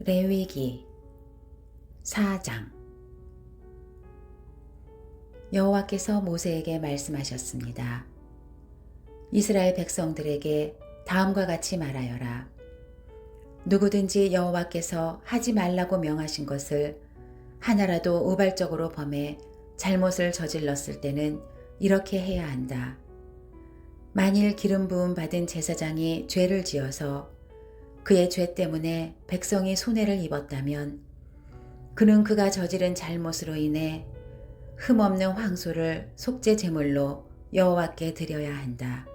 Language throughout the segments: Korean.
레위기 4장. 여호와께서 모세에게 말씀하셨습니다. 이스라엘 백성들에게 다음과 같이 말하여라. 누구든지 여호와께서 하지 말라고 명하신 것을 하나라도 우발적으로 범해 잘못을 저질렀을 때는 이렇게 해야 한다. 만일 기름 부음 받은 제사장이 죄를 지어서 그의 죄 때문에 백성이 손해를 입었다면 그는 그가 저지른 잘못으로 인해 흠없는 황소를 속죄 제물로 여호와께 드려야 한다.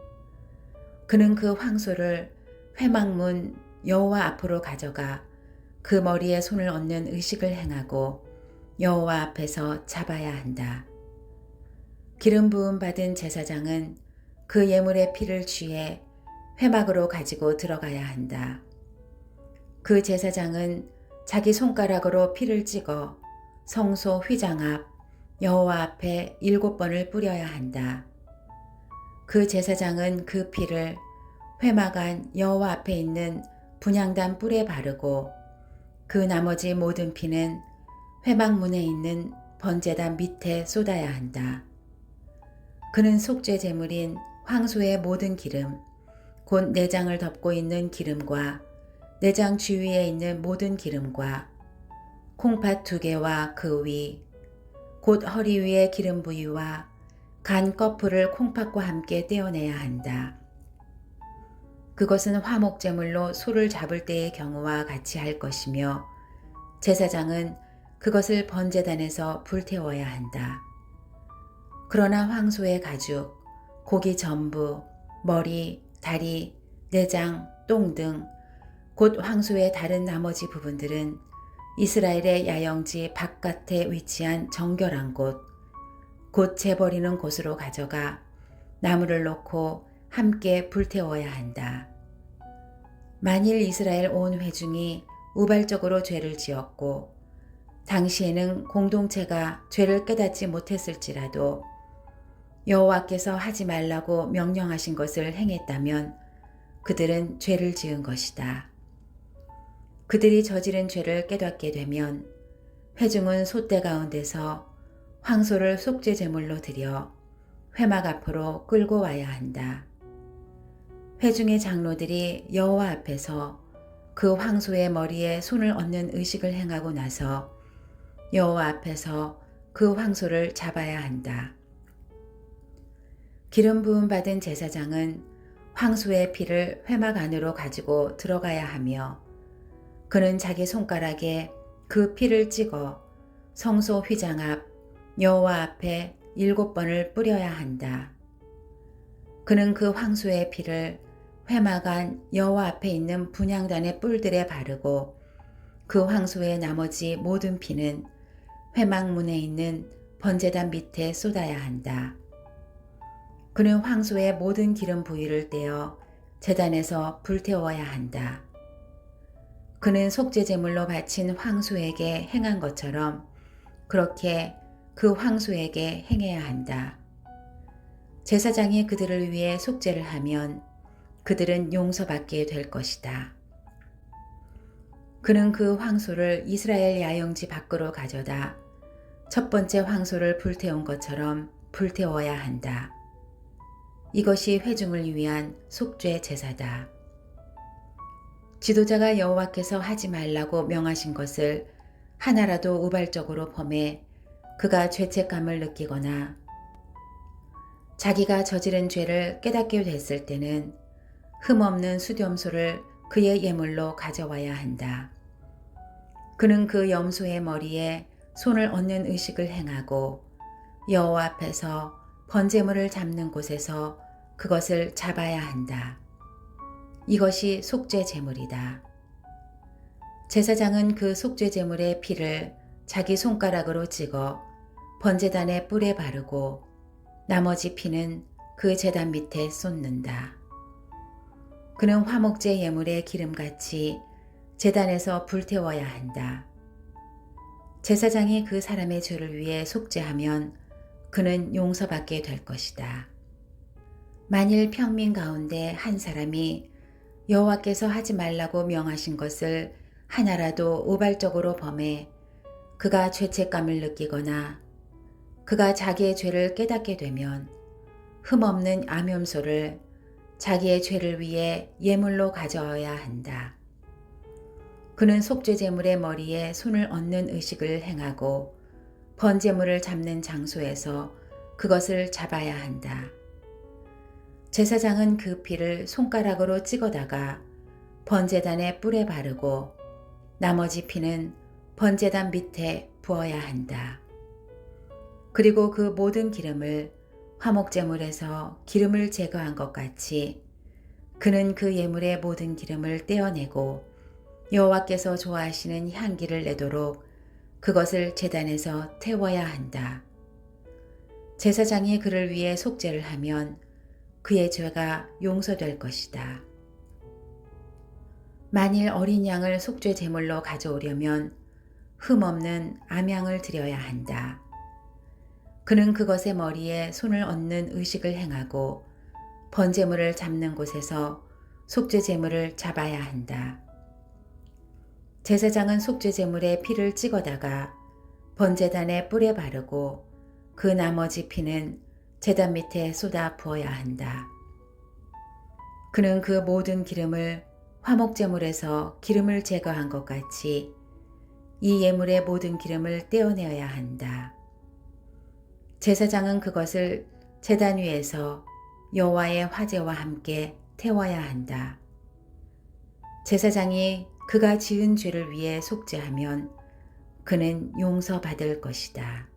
그는 그 황소를 회막문 여호와 앞으로 가져가 그 머리에 손을 얹는 의식을 행하고 여호와 앞에서 잡아야 한다. 기름 부음 받은 제사장은 그 예물의 피를 취해 회막으로 가지고 들어가야 한다. 그 제사장은 자기 손가락으로 피를 찍어 성소 휘장 앞 여호와 앞에 7번을 뿌려야 한다. 그 제사장은 그 피를 회막 안 여호와 앞에 있는 분향단 뿔에 바르고 그 나머지 모든 피는 회막 문에 있는 번제단 밑에 쏟아야 한다. 그는 속죄 제물인 황소의 모든 기름, 곧 내장을 덮고 있는 기름과 내장 주위에 있는 모든 기름과 콩팥 2개와 그 위, 곧 허리 위의 기름 부위와 간 거풀을 콩팥과 함께 떼어내야 한다. 그것은 화목제물로 소를 잡을 때의 경우와 같이 할 것이며 제사장은 그것을 번제단에서 불태워야 한다. 그러나 황소의 가죽, 고기 전부, 머리, 다리, 내장, 똥 등 곧 황소의 다른 나머지 부분들은 이스라엘의 야영지 바깥에 위치한 정결한 곳, 곧 재버리는 곳으로 가져가 나무를 놓고 함께 불태워야 한다. 만일 이스라엘 온 회중이 우발적으로 죄를 지었고 당시에는 공동체가 죄를 깨닫지 못했을지라도 여호와께서 하지 말라고 명령하신 것을 행했다면 그들은 죄를 지은 것이다. 그들이 저지른 죄를 깨닫게 되면 회중은 솥대 가운데서 황소를 속죄 제물로 드려 회막 앞으로 끌고 와야 한다. 회중의 장로들이 여호와 앞에서 그 황소의 머리에 손을 얹는 의식을 행하고 나서 여호와 앞에서 그 황소를 잡아야 한다. 기름 부음 받은 제사장은 황소의 피를 회막 안으로 가지고 들어가야 하며 그는 자기 손가락에 그 피를 찍어 성소 휘장 앞 여호와 앞에 7번을 뿌려야 한다. 그는 그 황소의 피를 회막 안 여호와 앞에 있는 분향단의 뿔들에 바르고 그 황소의 나머지 모든 피는 회막 문에 있는 번제단 밑에 쏟아야 한다. 그는 황소의 모든 기름 부위를 떼어 제단에서 불태워야 한다. 그는 속죄 제물로 바친 황소에게 행한 것처럼 그렇게 그 황소에게 행해야 한다. 제사장이 그들을 위해 속죄를 하면 그들은 용서받게 될 것이다. 그는 그 황소를 이스라엘 야영지 밖으로 가져다 첫 번째 황소를 불태운 것처럼 불태워야 한다. 이것이 회중을 위한 속죄 제사다. 지도자가 여호와께서 하지 말라고 명하신 것을 하나라도 우발적으로 범해 그가 죄책감을 느끼거나 자기가 저지른 죄를 깨닫게 됐을 때는 흠없는 수염소를 그의 예물로 가져와야 한다. 그는 그 염소의 머리에 손을 얹는 의식을 행하고 여호와 앞에서 번제물을 잡는 곳에서 그것을 잡아야 한다. 이것이 속죄 제물이다. 제사장은 그 속죄 제물의 피를 자기 손가락으로 찍어 번제단의 뿔에 바르고 나머지 피는 그 제단 밑에 쏟는다. 그는 화목제 예물의 기름같이 제단에서 불태워야 한다. 제사장이 그 사람의 죄를 위해 속죄하면 그는 용서받게 될 것이다. 만일 평민 가운데 한 사람이 여호와께서 하지 말라고 명하신 것을 하나라도 우발적으로 범해 그가 죄책감을 느끼거나 그가 자기의 죄를 깨닫게 되면 흠없는 암염소를 자기의 죄를 위해 예물로 가져와야 한다. 그는 속죄제물의 머리에 손을 얹는 의식을 행하고 번제물을 잡는 장소에서 그것을 잡아야 한다. 제사장은 그 피를 손가락으로 찍어다가 번제단의 뿔에 바르고 나머지 피는 번제단 밑에 부어야 한다. 그리고 그 모든 기름을 화목제물에서 기름을 제거한 것 같이 그는 그 예물의 모든 기름을 떼어내고 여호와께서 좋아하시는 향기를 내도록 그것을 제단에서 태워야 한다. 제사장이 그를 위해 속죄를 하면 그의 죄가 용서될 것이다. 만일 어린 양을 속죄 제물로 가져오려면 흠없는 암양을 드려야 한다. 그는 그것의 머리에 손을 얹는 의식을 행하고 번제물을 잡는 곳에서 속죄 제물을 잡아야 한다. 제사장은 속죄 제물에 피를 찍어다가 번제단의 뿔에 바르고 그 나머지 피는 제단 밑에 쏟아 부어야 한다. 그는 그 모든 기름을 화목제물에서 기름을 제거한 것 같이 이 예물의 모든 기름을 떼어내어야 한다. 제사장은 그것을 제단 위에서 여호와의 화제와 함께 태워야 한다. 제사장이 그가 지은 죄를 위해 속죄하면 그는 용서받을 것이다.